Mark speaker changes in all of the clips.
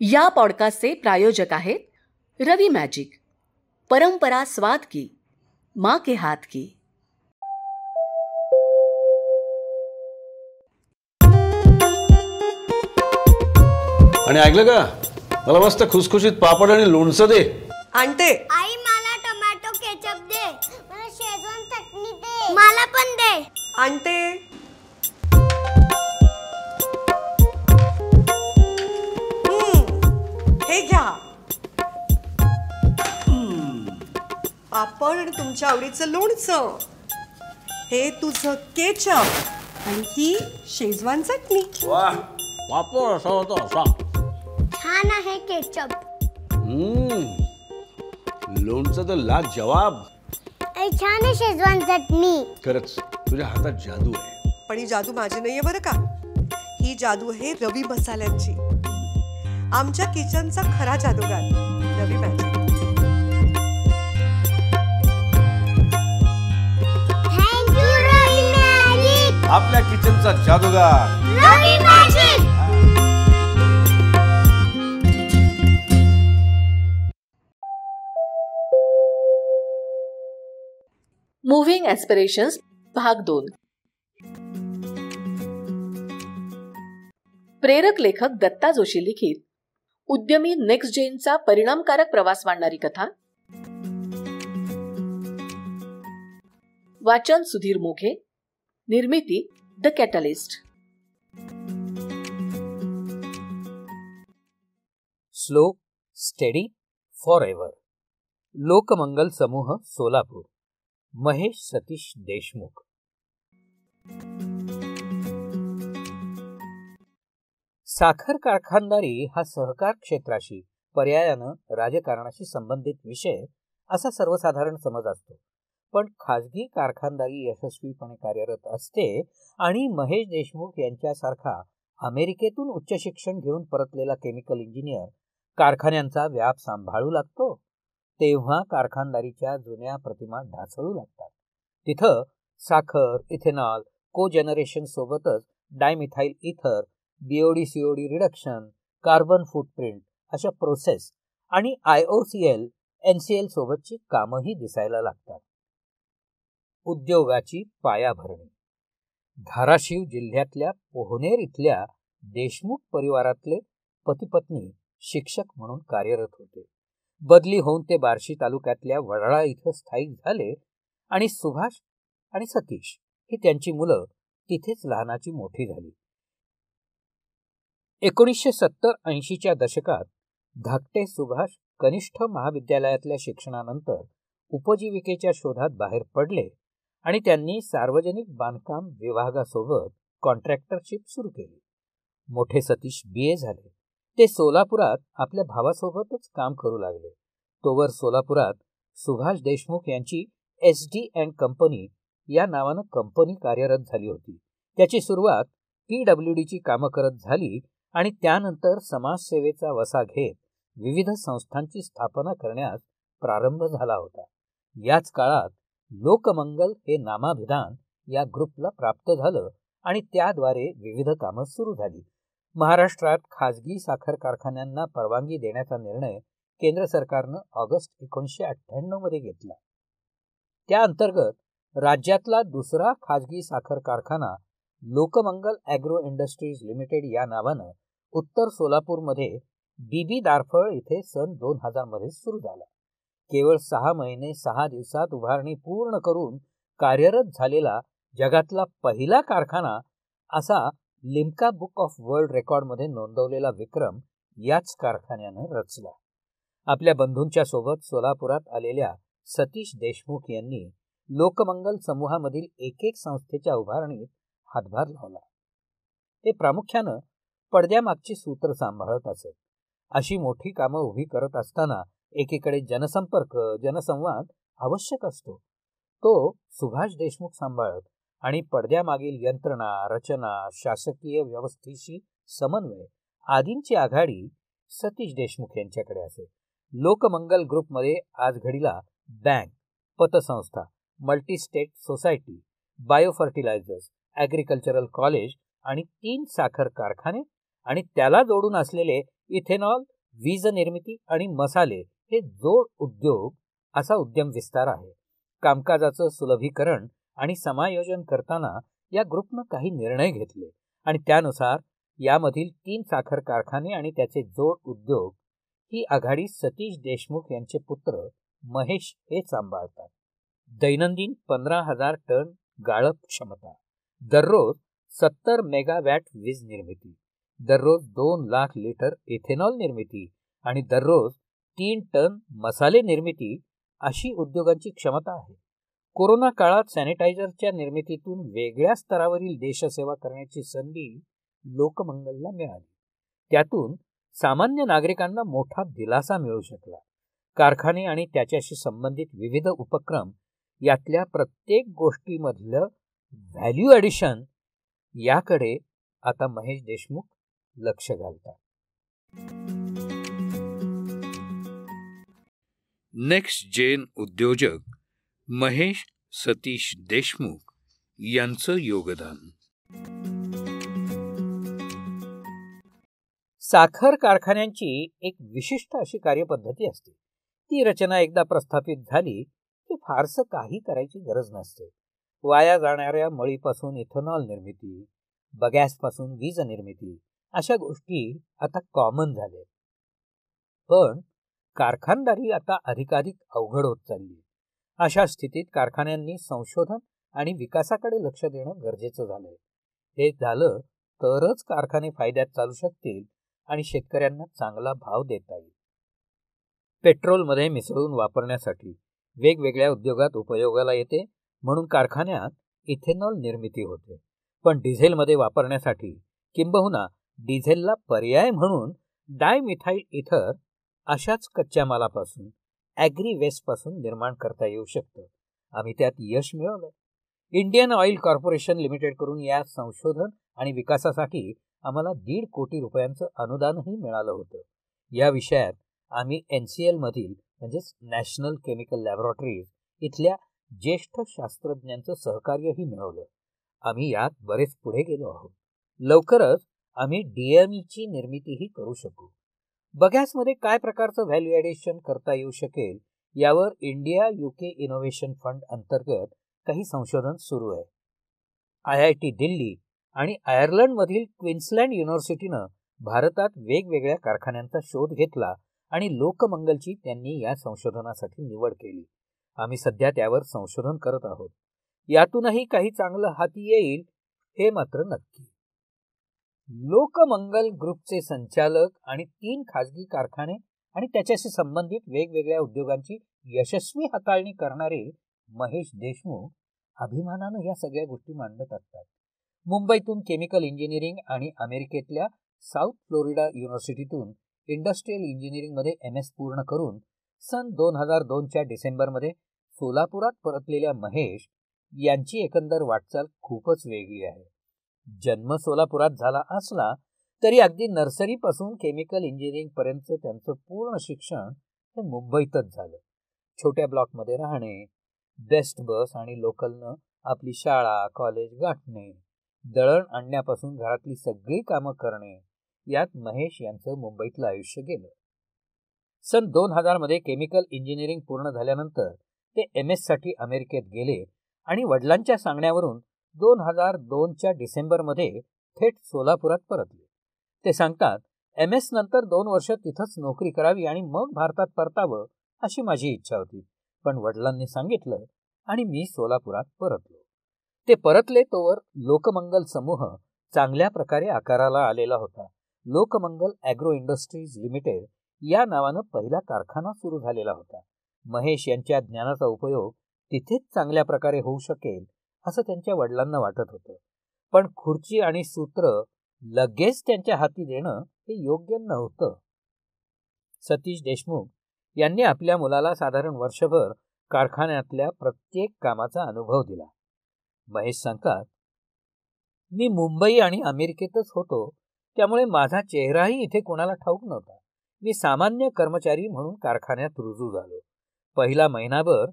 Speaker 1: या पॉडकास्टचे प्रायोजक आहेत रवी मॅजिक, परंपरा स्वाद की, माँ के हाथ की.
Speaker 2: आणि ऐकलं का, मला मस्त खुसखुशीत पापड आणि लोणचं दे.
Speaker 3: आणते.
Speaker 4: आई मला टोमॅटो केचप दे. मला शेजवान चटणी दे. मला पण दे.
Speaker 3: आणते. हे घ्या. पापड आणि तुमच्या आवडीचं लोणचं. हे तुझं केचप आणि ही शेजवान चटणी.
Speaker 2: वाह, पापड असा होता असा.
Speaker 4: छान आहे केचप.
Speaker 2: लोणचं तर लाजवाब.
Speaker 4: छान आहे शेजवान चटणी.
Speaker 2: खरंच तुझ्या हातात जादू आहे.
Speaker 3: पण ही जादू माझी नाहीये बरं का. ही जादू आहे रवी मसाल्यांची. आमच्या किचनचा खरा जादूगार रवी मॅजिक.
Speaker 4: थँक्यू रवी मॅजिक.
Speaker 2: आपल्या किचनचा जादूगार
Speaker 4: रवी मॅजिक.
Speaker 1: मुव्हिंग ॲस्पिरेशन्स भाग 2. प्रेरक लेखक दत्ता जोशी लिखित उद्यमी नेक्स्ट जेनचा परिणामकारक प्रवास मांडणारी कथा. वाचन सुधीर मोघे. निर्मिती the catalyst.
Speaker 5: Slow steady forever. Lokmangal समूह सोलापूर. महेश सतीश देशमुख. साखर कारखानदारी हा सहकार क्षेत्राशी पर्यायानं राजकारणाशी संबंधित विषय असा सर्वसाधारण समज असतो. पण खाजगी कारखानदारी यशस्वीपणे कार्यरत असते आणि महेश देशमुख यांच्यासारखा अमेरिकेतून उच्च शिक्षण घेऊन परतलेला केमिकल इंजिनियर कारखान्यांचा व्याप सांभाळू लागतो तेव्हा कारखानदारीच्या जुन्या प्रतिमा ढासळू लागतात. तिथं साखर, इथेनॉल, कोजनरेशन सोबतच डायमिथाइल इथर, BOD COD reduction, carbon footprint अशा प्रोसेस आणि IOCL, NCL सोबतची कामंही दिसायला लागतात. उद्योगाची पायाभरणी. धाराशिव जिल्ह्यातल्या पोहनेर इथल्या देशमुख परिवारातले पतिपत्नी शिक्षक म्हणून कार्यरत होते. बदली होऊन ते बार्शी तालुक्यातल्या वडाळा इथं स्थायिक झाले आणि सुभाष आणि सतीश ही त्यांची मुलं तिथेच लहानाची मोठी झाली. 1970-80च्या दशकात धाकटे सुभाष कनिष्ठ महाविद्यालयातल्या शिक्षणानंतर उपजीविकेच्या शोधात बाहेर पडले आणि त्यांनी सार्वजनिक बांधकाम विभागासोबत कॉन्ट्रॅक्टरशिप सुरू केली. मोठे सतीश BA झाले. ते सोलापुरात आपल्या भावासोबतच काम करू लागले. तोवर सोलापुरात सुभाष देशमुख यांची SD & कंपनी या नावानं कंपनी कार्यरत झाली होती. त्याची सुरुवात PWDची कामं करत झाली आणि त्यानंतर समाजसेवेचा वसा घेत विविध संस्थांची स्थापना करण्यास प्रारंभ झाला होता. याच काळात लोकमंगल हे नामाभिधान या ग्रुपला प्राप्त झालं आणि त्याद्वारे विविध कामं सुरू झाली. महाराष्ट्रात खाजगी साखर कारखान्यांना परवानगी देण्याचा निर्णय केंद्र सरकारनं ऑगस्ट 1998 मध्ये घेतला. त्या अंतर्गत राज्यातला दुसरा खाजगी साखर कारखाना लोकमंगल ॲग्रो इंडस्ट्रीज लिमिटेड या नावानं उत्तर सोलापूरमध्ये BB दारफळ इथे सन 2000 मध्ये सुरू झाला. केवळ 6 महिने 6 दिवसात उभारणी पूर्ण करून कार्यरत झालेला जगातला पहिला कारखाना असा लिम्का बुक ऑफ वर्ल्ड रेकॉर्डमध्ये नोंदवलेला विक्रम याच कारखान्यानं रचला. आपल्या बंधूंच्या सोबत सोलापुरात आलेल्या सतीश देशमुख यांनी लोकमंगल समूहामधील एक संस्थेच्या उभारणीत हातभार लावला. ते प्रामुख्यानं पडद्यामागची सूत्र सांभाळत असत. अशी मोठी कामं उभी करत असताना एकीकडे जनसंपर्क, जनसंवाद आवश्यक असतो. तो सुभाष देशमुख सांभाळत आणि पडद्यामागील यंत्रणा, रचना, शासकीय व्यवस्थेशी समन्वय आदींची आघाडी सतीश देशमुख यांच्याकडे असे. लोकमंगल ग्रुपमध्ये आज घडीला बँक, पतसंस्था, multi state society, bio fertilisers, agricultural college आणि 3 साखर कारखाने आणि त्याला जोडून असलेले इथेनॉल, वीज निर्मिती आणि मसाले हे जोड उद्योग असा उद्यम विस्तार आहे. कामकाजाचं सुलभीकरण आणि समायोजन करताना या ग्रुपनं काही निर्णय घेतले आणि त्यानुसार यामधील 3 साखर कारखाने आणि त्याचे जोड उद्योग ही आघाडी सतीश देशमुख यांचे पुत्र महेश हे सांभाळतात. दैनंदिन 15,000 टन गाळप क्षमता, दररोज 70 मेगावॅट वीज निर्मिती, दररोज 2 लाख लिटर इथेनॉल निर्मिती आणि दररोज 3 टन मसाले निर्मिती अशी उद्योगांची क्षमता आहे. कोरोना काळात सॅनिटायझरच्या निर्मितीतून वेगळ्या स्तरावरील देशसेवा करण्याची संधी लोकमंगलला मिळाली. त्यातून सामान्य नागरिकांना मोठा दिलासा मिळू शकला. कारखाने आणि त्याच्याशी संबंधित विविध उपक्रम यातल्या प्रत्येक गोष्टीमधलं व्हॅल्यू ॲडिशन याकडे आता महेश देशमुख लक्ष घालतात.
Speaker 6: नेक्स्ट जेन उद्योजक महेश सतीश देशमुख यांचं योगदान.
Speaker 5: साखर कारखान्यांची एक विशिष्ट अशी कार्यपद्धती असते. ती रचना एकदा प्रस्थापित झाली की फारसं काही करायची गरज नसते. वाया जाणाऱ्या मळीपासून इथेनॉल निर्मिती, बगॅसपासून वीज निर्मिती अशा गोष्टी आता कॉमन झाल्या. पण कारखानदारी आता अधिकाधिक अवघड होत चालली. अशा स्थितीत कारखान्यांनी संशोधन आणि विकासाकडे लक्ष देणं गरजेचं झालंय. हे झालं तरच कारखाने फायद्यात चालू शकतील आणि शेतकऱ्यांना चांगला भाव देता येईल. पेट्रोलमध्ये मिसळून वापरण्यासाठी वेगवेगळ्या उद्योगात उपयोगाला येते म्हणून कारखान्यात इथेनॉल निर्मिती होते. पण डिझेलमध्ये वापरण्यासाठी किंबहुना डिझेलला पर्याय म्हणून डायमिथाइल इथर अशाच कच्च्या मालापासून ॲग्री वेस्टपासून निर्माण करता येऊ शकतं. आम्ही त्यात यश मिळवलं. इंडियन ऑइल कॉर्पोरेशन लिमिटेडकडून या संशोधन आणि विकासासाठी आम्हाला 1.5 कोटी रुपयांचं अनुदानही मिळालं होतं. या विषयात आम्ही NCL मधील म्हणजेच नॅशनल केमिकल लॅबोरेटरीज इथल्या ज्येष्ठ शास्त्रज्ञांचं सहकार्यही मिळवलं. आम्ही यात बरेच पुढे गेलो आहोत. लवकरच आम्ही DMEची निर्मितीही करू शकू. बगॅसमध्ये काय प्रकारचं व्हॅल्यू ॲडिशन करता येऊ शकेल यावर इंडिया UK इनोव्हेशन फंड अंतर्गत काही संशोधन सुरू आहे. IIT दिल्ली आणि आयर्लंडमधील क्वीन्सलँड युनिव्हर्सिटीनं भारतात वेगवेगळ्या कारखान्यांचा शोध घेतला आणि लोकमंगलची त्यांनी या संशोधनासाठी निवड केली. आम्ही सध्या त्यावर संशोधन करत आहोत. यातूनही काही चांगलं हाती येईल हे मात्र नक्की. लोकमंगल ग्रुपचे संचालक आणि 3 खाजगी कारखाने आणि त्याच्याशी संबंधित वेगवेगळ्या उद्योगांची यशस्वी हाताळणी करणारे महेश देशमुख अभिमानानं या सगळ्या गोष्टी मांडत असतात. मुंबईतून केमिकल इंजिनिअरिंग आणि अमेरिकेतल्या साऊथ फ्लोरिडा युनिव्हर्सिटीतून इंडस्ट्रियल इंजिनिअरिंगमध्ये MS पूर्ण करून सन 2002च्या डिसेंबरमध्ये सोलापुरात परतलेल्या महेश यांची एकंदर वाटचाल खूपच वेगळी आहे. जन्म सोलापुरात झाला असला तरी अगदी नर्सरीपासून केमिकल इंजिनिअरिंग पर्यंत त्यांचं पूर्ण शिक्षण हे मुंबईतच झालं. छोट्या ब्लॉकमध्ये राहणे, बेस्ट बस आणि लोकलनं आपली शाळा कॉलेज गाठणे, दळण आणण्यापासून घरातली सगळी कामं करणे यात महेश यांचं मुंबईतलं आयुष्य गेलं. सन 2000 मध्ये केमिकल इंजिनिअरिंग पूर्ण झाल्यानंतर ते MS साठी अमेरिकेत गेले आणि वडिलांच्या सांगण्यावरून 2002च्या डिसेंबरमध्ये थेट सोलापुरात परतले. ते सांगतात, MS नंतर 2 वर्ष तिथंच नोकरी करावी आणि मग भारतात परतावं अशी माझी इच्छा होती. पण वडिलांनी सांगितलं आणि मी सोलापुरात परतलो. ते परतले तोवर लोकमंगल समूह चांगल्या प्रकारे आकाराला आलेला होता. लोकमंगल ॲग्रो इंडस्ट्रीज लिमिटेड या नावानं पहिला कारखाना सुरू झालेला होता. महेश यांच्या ज्ञानाचा उपयोग तिथेच चांगल्या प्रकारे होऊ शकेल असं त्यांच्या वडिलांना वाटत होतं. पण खुर्ची आणि सूत्र लगेच त्यांच्या हाती देणं हे योग्य नव्हतं. सतीश देशमुख यांनी आपल्या मुलाला साधारण वर्षभर कारखान्यातल्या प्रत्येक कामाचा अनुभव दिला. महेश सांगतात, मी मुंबई आणि अमेरिकेतच होतो त्यामुळे माझा चेहराही इथे कोणाला ठाऊक नव्हता. मी सामान्य कर्मचारी म्हणून कारखान्यात रुजू झालो. पहिला महिनाभर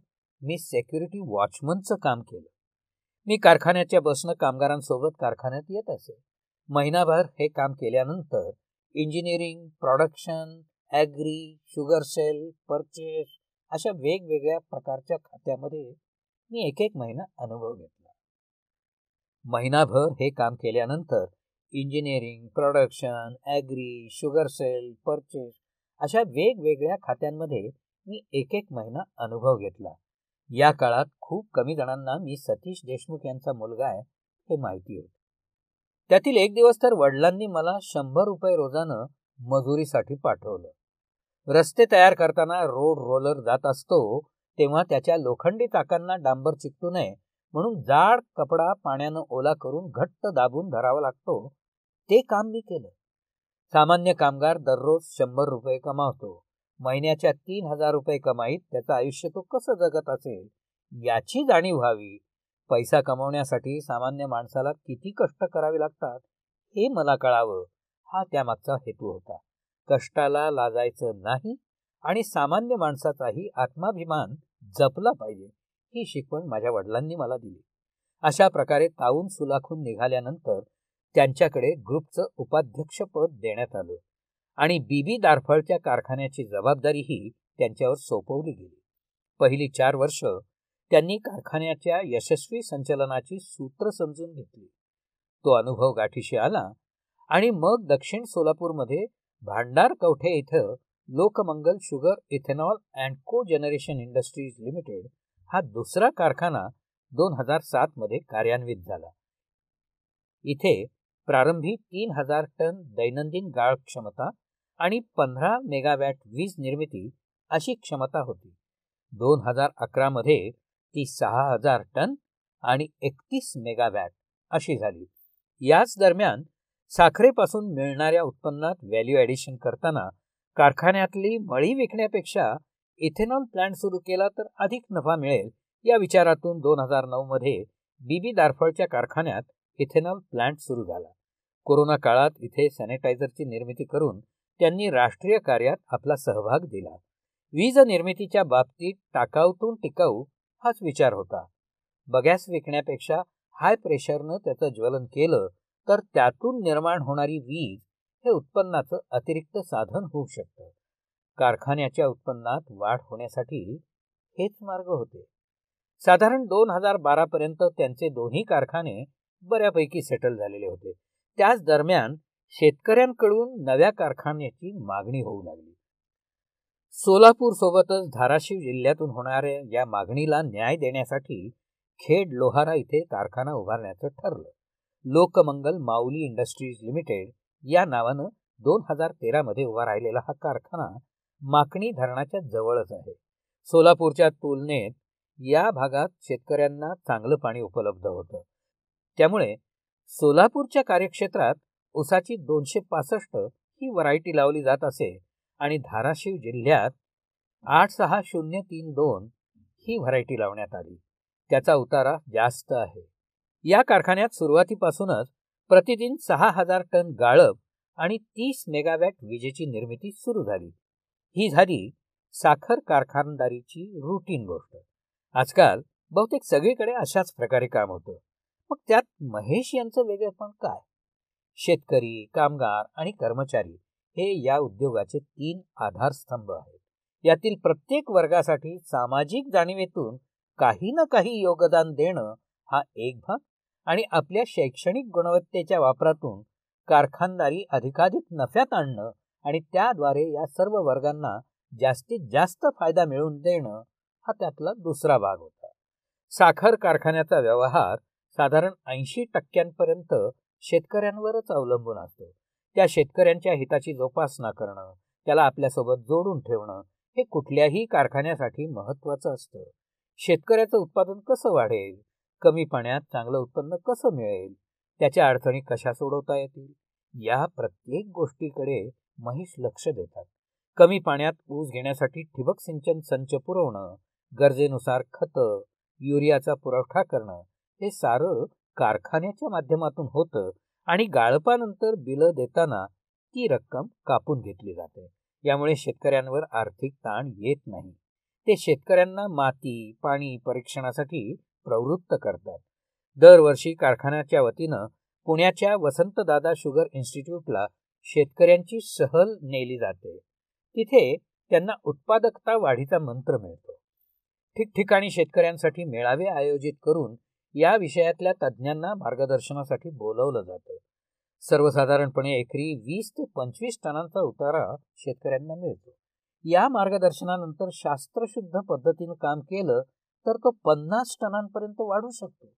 Speaker 5: मी सेक्युरिटी वॉचमनचं काम केलं. मी कारखान्याच्या बसनं कामगारांसोबत कारखान्यात येत असे. महिनाभर हे काम केल्यानंतर engineering, production, agri, sugar sale, purchase अशा वेगवेगळ्या प्रकारच्या खात्यामध्ये मी एक एक महिना अनुभव घेतला. महिनाभर हे काम केल्यानंतर engineering, production, agri, sugar sale, purchase अशा वेगवेगळ्या खात्यांमध्ये मी एक एक महिना अनुभव घेतला. या काळात खूप कमी जणांना मी सतीश देशमुख यांचा मुलगा आहे हे माहिती होतं. त्यातील एक दिवस तर वडिलांनी मला 100 रुपये रोजानं मजुरीसाठी पाठवलं. रस्ते तयार करताना रोड रोलर जात असतो तेव्हा त्याच्या लोखंडी चाकांना डांबर चिकटू नये म्हणून जाड कपडा पाण्यानं ओला करून घट्ट दाबून धरावा लागतो, ते काम मी केलं. सामान्य कामगार दररोज 100 रुपये कमावतो. महिन्याच्या 3000 रुपये कमाईत त्याचं आयुष्य तो कसं जगत असेल याची जाणीव व्हावी. पैसा कमवण्यासाठी सामान्य माणसाला किती कष्ट करावे लागतात हे मला कळावं, हा त्यामागचा हेतू होता. कष्टाला लाजायचं नाही आणि सामान्य माणसाचाही आत्माभिमान जपला पाहिजे, ही शिकवण माझ्या वडिलांनी मला दिली. अशा प्रकारे तावून सुलाखून निघाल्यानंतर त्यांच्याकडे ग्रुपचं उपाध्यक्षपद देण्यात आलं आणि बीबी दारफळच्या कारखान्याची जबाबदारीही त्यांच्यावर सोपवली गेली. पहिली 4 वर्ष त्यांनी कारखान्याच्या यशस्वी संचलनाची सूत्र समजून घेतली. तो अनुभव गाठीशी आला आणि मग दक्षिण सोलापूरमध्ये भांडारकवठे इथं लोकमंगल शुगर इथेनॉल अँड को जनरेशन इंडस्ट्रीज लिमिटेड हा दुसरा कारखाना 2007 मध्ये कार्यान्वित झाला. इथे प्रारंभी 3000 टन दैनंदिन गाळ क्षमता आणि 15 मेगावॅट वीज निर्मिती अशी क्षमता होती. 2011 मध्ये ती 6000 टन आणि 31 मेगावॅट अशी झाली. याच दरम्यान साखरेपासून मिळणाऱ्या उत्पन्नात व्हॅल्यू ॲडिशन करताना कारखान्यातली मळी विकण्यापेक्षा इथेनॉल प्लांट सुरू केला तर अधिक नफा मिळेल या विचारातून 2009 मध्ये बीबी दारफळच्या कारखान्यात इथेनॉल प्लांट सुरू झाला. कोरोना काळात इथे सॅनिटायझरची निर्मिती करून त्यांनी राष्ट्रीय कार्यात आपला सहभाग दिला. वीज निर्मितीच्या बाबतीत टाकाऊतून टिकाऊ हाच विचार होता. बगॅस विकण्यापेक्षा हाय प्रेशरनं त्याचं ज्वलन केलं तर त्यातून निर्माण होणारी वीज हे उत्पन्नाचं अतिरिक्त साधन होऊ शकतं. कारखान्याच्या उत्पन्नात वाढ होण्यासाठी हेच मार्ग होते. साधारण 2012 पर्यंत त्यांचे दोन्ही कारखाने बऱ्यापैकी सेटल झालेले होते. त्याच दरम्यान शेतकऱ्यांकडून नव्या कारखान्याची मागणी होऊ लागली. सोलापूर सोबतच धाराशिव जिल्ह्यातून होणाऱ्या या मागणीला न्याय देण्यासाठी खेड लोहारा इथे कारखाना उभारण्याचं ठरलं. लोकमंगल माऊली इंडस्ट्रीज लिमिटेड या नावानं 2013 मध्ये उभा राहिलेला हा कारखाना माकणी धरणाच्या जवळच आहे. सोलापूरच्या तुलनेत या भागात शेतकऱ्यांना चांगलं पाणी उपलब्ध होतं. त्यामुळे सोलापूरच्या कार्यक्षेत्रात ऊसाची 265 ही व्हरायटी लावली जात असे आणि धाराशिव जिल्ह्यात 86032 ही व्हरायटी लावण्यात आली. त्याचा उतारा जास्त आहे. या कारखान्यात सुरुवातीपासूनच प्रतिदिन 6000 टन गाळप आणि 30 मेगावॅट विजेची निर्मिती सुरू झाली. ही झाली साखर कारखानदारीची रुटीन गोष्ट. आजकाल बहुतेक सगळीकडे अशाच प्रकारे काम होतं. मग त्यात महेश यांचं वेगळेपण काय? शेतकरी, कामगार आणि कर्मचारी हे या उद्योगाचे 3 आधारस्तंभ आहेत. यातील प्रत्येक वर्गासाठी सामाजिक जाणीवेतून काही ना काही योगदान देणं हा एक भाग आणि आपल्या शैक्षणिक गुणवत्तेच्या वापरातून कारखानदारी अधिकाधिक नफ्यात आणणं आणि त्याद्वारे या सर्व वर्गांना जास्तीत जास्त फायदा मिळवून देणं हा त्यातला दुसरा भाग होता. साखर कारखान्याचा व्यवहार साधारण 80% शेतकऱ्यांवरच अवलंबून असतो. त्या शेतकऱ्यांच्या हिताची जोपासना करणं, त्याला आपल्यासोबत जोडून ठेवणं हे कुठल्याही कारखान्यासाठी महत्त्वाचं असतं. शेतकऱ्याचं उत्पादन कसं वाढेल, कमी पाण्यात चांगलं उत्पन्न कसं मिळेल, त्याच्या अडचणी कशा सोडवता येतील, या प्रत्येक गोष्टीकडे महेश लक्ष देतात. कमी पाण्यात ऊस घेण्यासाठी ठिबक सिंचन संच पुरवणं, गरजेनुसार खतं, युरियाचा पुरवठा करणं हे सारं कारखान्याच्या माध्यमातून होतं आणि गाळपानंतर बिलं देताना ती रक्कम कापून घेतली जाते. यामुळे शेतकऱ्यांवर आर्थिक ताण येत नाही. ते शेतकऱ्यांना माती, पाणी परीक्षणासाठी प्रवृत्त करतात. दरवर्षी कारखान्याच्या वतीनं पुण्याच्या वसंतदादा शुगर इन्स्टिट्यूटला शेतकऱ्यांची सहल नेली जाते. तिथे त्यांना उत्पादकता वाढीचा मंत्र मिळतो. ठिकठिकाणी शेतकऱ्यांसाठी मेळावे आयोजित करून या विषयातल्या तज्ज्ञांना मार्गदर्शनासाठी बोलवलं जातं. सर्वसाधारणपणे एकरी 20 ते 25 टनांचा उतारा शेतकऱ्यांना मिळतो. या मार्गदर्शनानंतर शास्त्रशुद्ध पद्धतीनं काम केलं तर तो 50 टनांपर्यंत वाढू शकतो.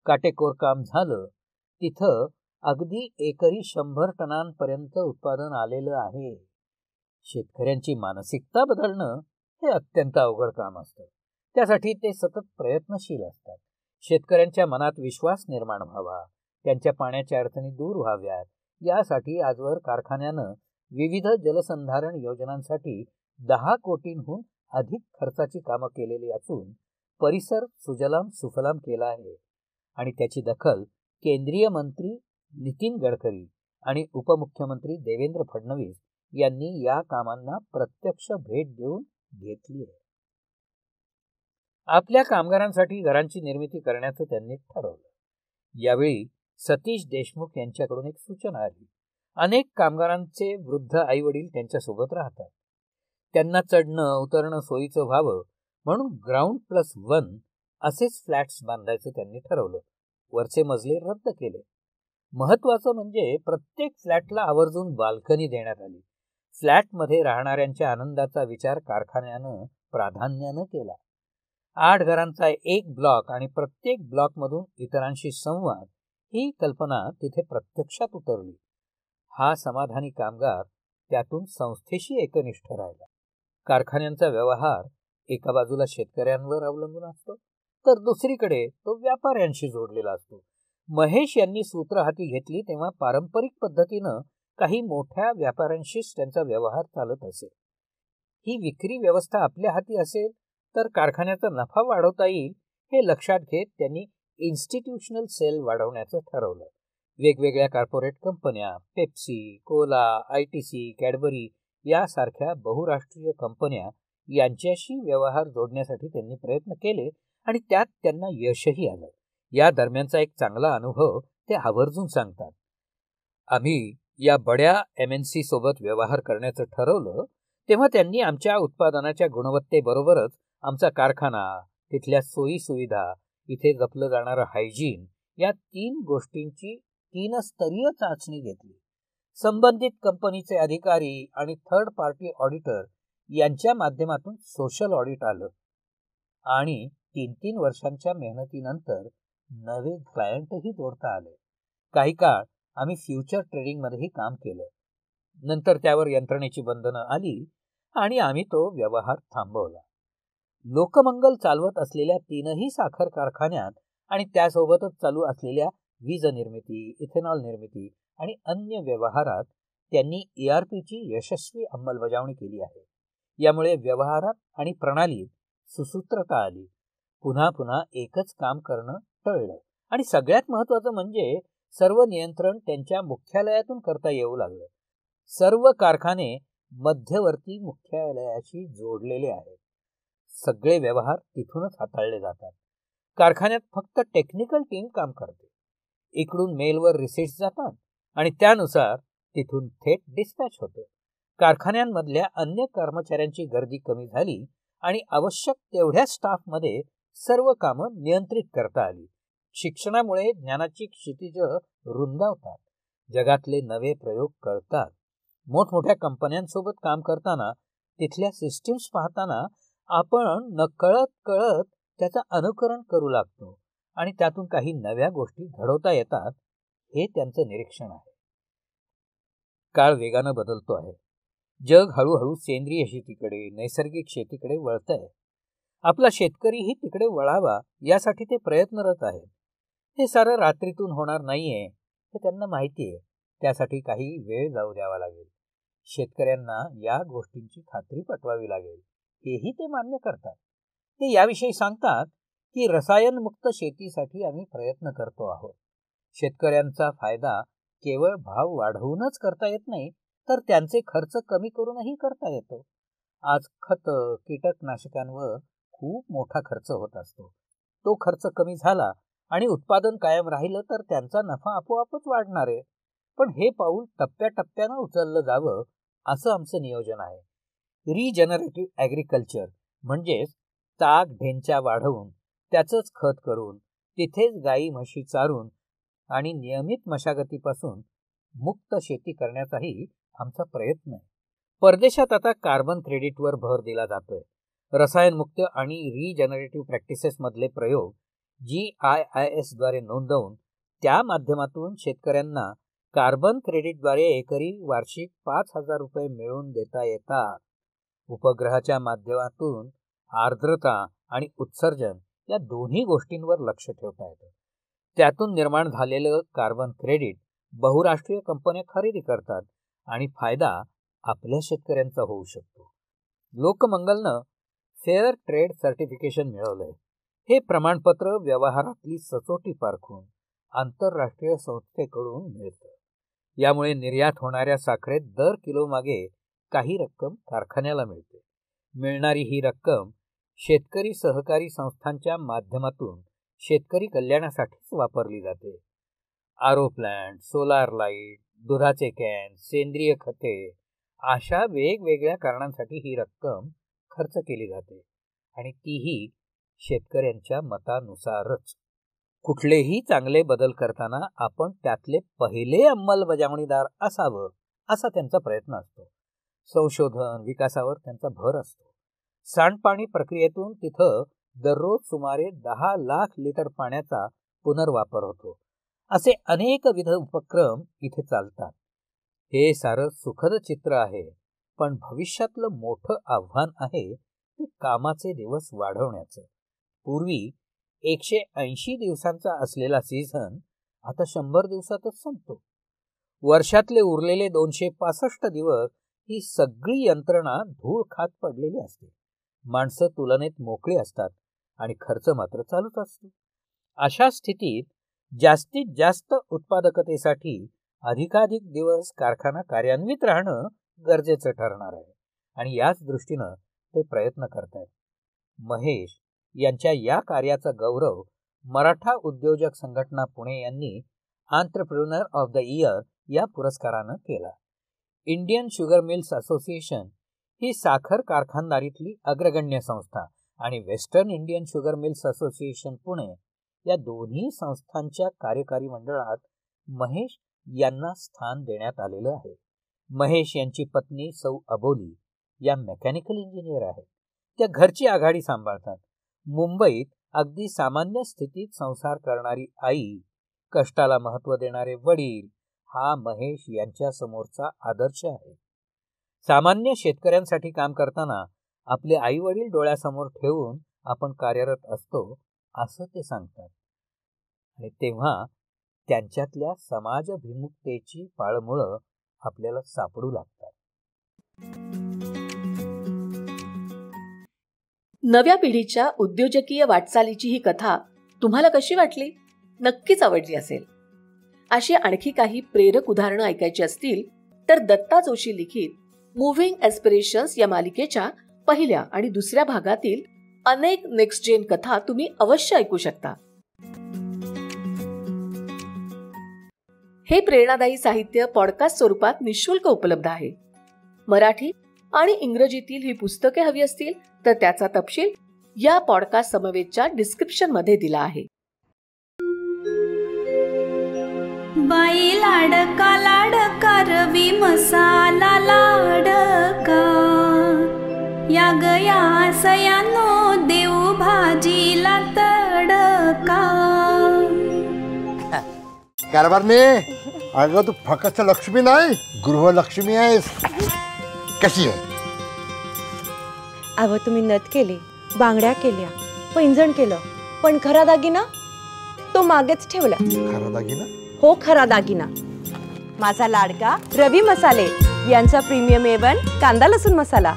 Speaker 5: काटेकोर काम झालं तिथं अगदी एकरी 100 टनांपर्यंत उत्पादन आलेलं आहे. शेतकऱ्यांची मानसिकता बदलणं हे अत्यंत अवघड काम असतं. त्यासाठी ते सतत प्रयत्नशील असतात. शेतकऱ्यांच्या मनात विश्वास निर्माण व्हावा, त्यांच्या पाण्याच्या अडचणी दूर व्हाव्यात, यासाठी आजवर कारखान्यानं विविध जलसंधारण योजनांसाठी 10 कोटींहून अधिक खर्चाची कामं केलेली असून परिसर सुजलाम सुफलाम केला आहे. आणि त्याची दखल केंद्रीय मंत्री नितीन गडकरी आणि उपमुख्यमंत्री देवेंद्र फडणवीस यांनी या कामांना प्रत्यक्ष भेट देऊन घेतली आहे. आपल्या कामगारांसाठी घरांची निर्मिती करण्याचं त्यांनी ठरवलं. यावेळी सतीश देशमुख यांच्याकडून एक सूचना आली. अनेक कामगारांचे वृद्ध आई वडील त्यांच्यासोबत राहतात. त्यांना चढणं उतरणं सोयीचं व्हावं म्हणून ग्राउंड+1 असेच फ्लॅट्स बांधायचं त्यांनी ठरवलं. वरचे मजले रद्द केले. महत्वाचं म्हणजे प्रत्येक फ्लॅटला आवर्जून बाल्कनी देण्यात आली. फ्लॅटमध्ये राहणाऱ्यांच्या आनंदाचा विचार कारखान्यानं प्राधान्यानं केला. 8 घरांचा एक ब्लॉक आणि प्रत्येक ब्लॉकमधून इतरांशी संवाद ही कल्पना तिथे प्रत्यक्षात उतरली. हा समाधानी कामगार त्यातून संस्थेशी एकनिष्ठ राहिला. कारखान्यांचा व्यवहार एका बाजूला शेतकऱ्यांवर अवलंबून असतो तर दुसरीकडे तो व्यापाऱ्यांशी जोडलेला असतो. महेश यांनी सूत्र हाती घेतली तेव्हा पारंपरिक पद्धतीनं काही मोठ्या व्यापाऱ्यांशीच त्यांचा व्यवहार चालत असे. ही विक्री व्यवस्था आपल्या हाती असेल तर कारखान्याचा नफा वाढवता येईल हे लक्षात घेत त्यांनी इन्स्टिट्यूशनल सेल वाढवण्याचं ठरवलं. वेगवेगळ्या कॉर्पोरेट कंपन्या, पेप्सी, कोला, ITC, कॅडबरी यासारख्या बहुराष्ट्रीय कंपन्या यांच्याशी व्यवहार जोडण्यासाठी त्यांनी प्रयत्न केले आणि त्यात त्यांना यशही आलं. या दरम्यानचा एक चांगला अनुभव ते आवर्जून सांगतात. आम्ही या बड्या MNC सोबत व्यवहार करण्याचं ठरवलं तेव्हा त्यांनी आमच्या उत्पादनाच्या गुणवत्तेबरोबरच आमचा कारखाना, तिथल्या सोयी सुविधा, इथे जपलं जाणारं हायजीन या 3 गोष्टींची 3 स्तरीय चाचणी घेतली. संबंधित कंपनीचे अधिकारी आणि थर्ड पार्टी ऑडिटर यांच्या माध्यमातून सोशल ऑडिट आलं आणि 3 वर्षांच्या मेहनतीनंतर नवे क्लायंटही जोडता आले. काही काळ आम्ही फ्युचर ट्रेडिंगमध्येही काम केलं. नंतर त्यावर यंत्रणेची बंधनं आली आणि आम्ही तो व्यवहार थांबवला. लोकमंगल चालवत असलेल्या 3ही साखर कारखान्यात आणि त्यासोबतच चालू असलेल्या वीज निर्मिती, इथेनॉल निर्मिती आणि अन्य व्यवहारात त्यांनी ERPची यशस्वी अंमलबजावणी केली आहे. यामुळे व्यवहारात आणि प्रणालीत सुसूत्रता आली. पुन्हा पुन्हा एकच काम करणं टळलं आणि सगळ्यात महत्वाचं म्हणजे सर्व नियंत्रण त्यांच्या मुख्यालयातून करता येऊ लागलं. सर्व कारखाने मध्यवर्ती मुख्यालयाशी जोडलेले आहेत. सगळे व्यवहार तिथूनच हाताळले जातात. कारखान्यात फक्त टेक्निकल टीम काम करते. इकडून मेलवर रिसिट्स जातात आणि त्यानुसार तिथून थेट डिस्पॅच होतं. कारखान्यांमधल्या अन्य कर्मचाऱ्यांची गर्दी कमी झाली आणि आवश्यक तेवढ्या स्टाफमध्ये सर्व कामं नियंत्रित करता आली. शिक्षणामुळे ज्ञानाची क्षितिज रुंदावतात. जगातले नवे प्रयोग कळतात. मोठमोठ्या कंपन्यांसोबत काम करताना तिथल्या सिस्टीम्स पाहताना आपण नकळत त्याचं अनुकरण करू लागतो आणि त्यातून काही नव्या गोष्टी घडवता येतात हे त्यांचं निरीक्षण आहे. काळ वेगानं बदलतो आहे. जग हळूहळू सेंद्रिय शेतीकडे, नैसर्गिक शेतीकडे वळतंय. आपला शेतकरीही तिकडे वळावा यासाठी ते प्रयत्नरत आहेत. हे सारं रात्रीतून होणार नाहीये हे त्यांना माहिती आहे. त्यासाठी काही वेळ जाऊ द्यावा लागेल. शेतकऱ्यांना या गोष्टींची खात्री पटवावी लागेल. हेही ते मान्य करतात. ते याविषयी सांगतात की रसायनमुक्त शेतीसाठी आम्ही प्रयत्न करतो आहोत. शेतकऱ्यांचा फायदा केवळ भाव वाढवूनच करता येत नाही तर त्यांचे खर्च कमी करूनही करता येतो. आज खतं, कीटकनाशकांवर खूप मोठा खर्च होत असतो. तो खर्च कमी झाला आणि उत्पादन कायम राहिलं तर त्यांचा नफा आपोआपच वाढणार आहे. पण हे पाऊल टप्प्याटप्प्यानं उचललं जावं असं आमचं नियोजन आहे. रिजनरेटिव्ह ॲग्रिकल्चर म्हणजेच ताक ढेंच्या वाढवून त्याचंच खत करून तिथेच गाई म्हशी चारून आणि नियमित मशागतीपासून मुक्त शेती करण्याचाही आमचा प्रयत्न आहे. परदेशात आता कार्बन क्रेडिटवर भर दिला जातोय. रसायनमुक्त आणि रिजनरेटिव्ह प्रॅक्टिसेसमधले प्रयोग GIIS द्वारे नोंदवून त्या माध्यमातून शेतकऱ्यांना कार्बन क्रेडिटद्वारे एकरी वार्षिक 5,000 रुपये मिळवून देता येतात. उपग्रहाच्या माध्यमातून आर्द्रता आणि उत्सर्जन या दोन्ही गोष्टींवर लक्ष ठेवता येतं. त्यातून निर्माण झालेलं कार्बन क्रेडिट बहुराष्ट्रीय कंपन्या खरेदी करतात आणि फायदा आपल्या शेतकऱ्यांचा होऊ शकतो. लोकमंगलनं फेअर ट्रेड सर्टिफिकेशन मिळवलंय. हे प्रमाणपत्र व्यवहारातली सचोटी पारखून आंतरराष्ट्रीय संस्थेकडून मिळतं. यामुळे निर्यात होणाऱ्या साखरेत दर किलो मागे काही रक्कम कारखान्याला मिळते. मिळणारी ही रक्कम शेतकरी सहकारी संस्थांच्या माध्यमातून शेतकरी कल्याणासाठीच वापरली जाते. आरो प्लांट, सोलार लाईट, दुधाचे कॅन, सेंद्रिय खते अशा वेगवेगळ्या कारणांसाठी ही रक्कम खर्च केली जाते आणि तीही शेतकऱ्यांच्या मतानुसारच. कुठलेही चांगले बदल करताना आपण त्यातले पहिले अंमलबजावणीदार असावं असा त्यांचा प्रयत्न असतो. संशोधन विकासावर त्यांचा भर असतो. सांडपाणी प्रक्रियेतून तिथं दररोज सुमारे 10 लाख लिटर पाण्याचा पुनर्वापर होतो. असे अनेकविध उपक्रम इथे चालतात. हे सारं सुखद चित्र आहे, पण भविष्यातलं मोठं आव्हान आहे ते कामाचे दिवस वाढवण्याचं. पूर्वी 180 दिवसांचा असलेला सीझन आता 100 दिवसातच संपतो. वर्षातले उरलेले 265 दिवस ही सगळी यंत्रणा धूळ खात पडलेली असते. माणसं तुलनेत मोकळी असतात आणि खर्च मात्र चालूच असतो. अशा स्थितीत जास्तीत जास्त उत्पादकतेसाठी अधिकाधिक दिवस कारखाना कार्यान्वित राहणं गरजेचं ठरणार आहे आणि याच दृष्टीनं ते प्रयत्न करतायत. महेश यांच्या या कार्याचा गौरव मराठा उद्योजक संघटना पुणे यांनी एंटरप्रेन्योर ऑफ द इयर या पुरस्कारानं केला. इंडियन शुगर मिल्स असोसिएशन ही साखर कारखानदारीतली अग्रगण्य संस्था आणि western Indian sugar mills association Pune या दोन्ही संस्थांच्या कार्यकारी मंडळात महेश यांना स्थान देण्यात आलेलं आहे. महेश यांची पत्नी सौ अबोली या मेकॅनिकल इंजिनियर आहेत. त्या घरची आघाडी सांभाळतात. मुंबईत अगदी सामान्य स्थितीत संसार करणारी आई, कष्टाला महत्त्व देणारे वडील हा महेश यांच्या समोरचा आदर्श आहे. सामान्य शेतकऱ्यांसाठी काम करताना आपले आई वडील डोळ्यासमोर ठेवून आपण कार्यरत असतो असं ते सांगतात. आणि तेव्हा त्यांच्यातल्या समाजभिमुखतेची पाळमुळं आपल्याला सापडू लागतात.
Speaker 1: नव्या पिढीच्या उद्योजकीय वाटचालीची ही कथा तुम्हाला कशी वाटली? नक्कीच आवडली असेल. अशी आणखी काही प्रेरक उदाहरणं ऐकायची असतील तर दत्ता जोशी लिखित मुव्हिंग एस्पिरेशन्स या मालिकेच्या पहिल्या आणि दुसऱ्या भागातील अनेक नेक्स्ट जेन कथा तुम्ही अवश्य ऐकू शकता. हे प्रेरणादायी साहित्य पॉडकास्ट स्वरूपात निःशुल्क उपलब्ध आहे. मराठी आणि इंग्रजीतील ही पुस्तके हवी असतील तर त्याचा तपशील या पॉडकास्ट समवेतच्या डिस्क्रिप्शन मध्ये दिला आहे.
Speaker 7: बाई लाडका लाडका रवी मसाला लाडका या गया सयानो देऊ भाजीला तडका.
Speaker 8: कारभारने अगं तू फक्त लक्ष्मी नाही गृहलक्ष्मी आहेस. कशी आहे?
Speaker 9: अव तुम्ही नथ केली, बांगड्या केल्या, पैंजण केलं, पण खरा दागिना तो मागेच ठेवला.
Speaker 8: खरा दागिना?
Speaker 9: हो खरा दागिना. माझा लाडका रवी मसाले यांचा प्रीमियम A1 कांदा लसूण मसाला.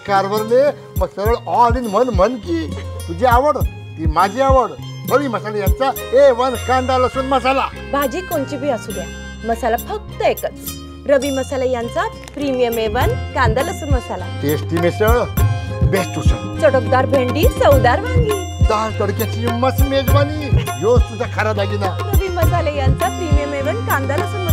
Speaker 8: कारभारने मग सरळ ऑल इन वन म्हण की तुझी आवड ती माझी आवड. रवी मसाले यांचा A1 कांदा लसूण मसाला.
Speaker 9: भाजी कोणची बी असू द्या, मसाला फक्त एकच. रवी मसाले यांचा प्रीमियम A1 कांदा लसूण मसाला.
Speaker 8: टेस्टी मिसळ, बेस्ट उसळ,
Speaker 9: चटकदार भेंडी, चवदार वांगी,
Speaker 8: दाल तडक्याची मस्त मेजवानी. यो तुझा खरा दागिना.
Speaker 9: रवी मसाले यांचा प्रीमियम A1 कांदा लसूण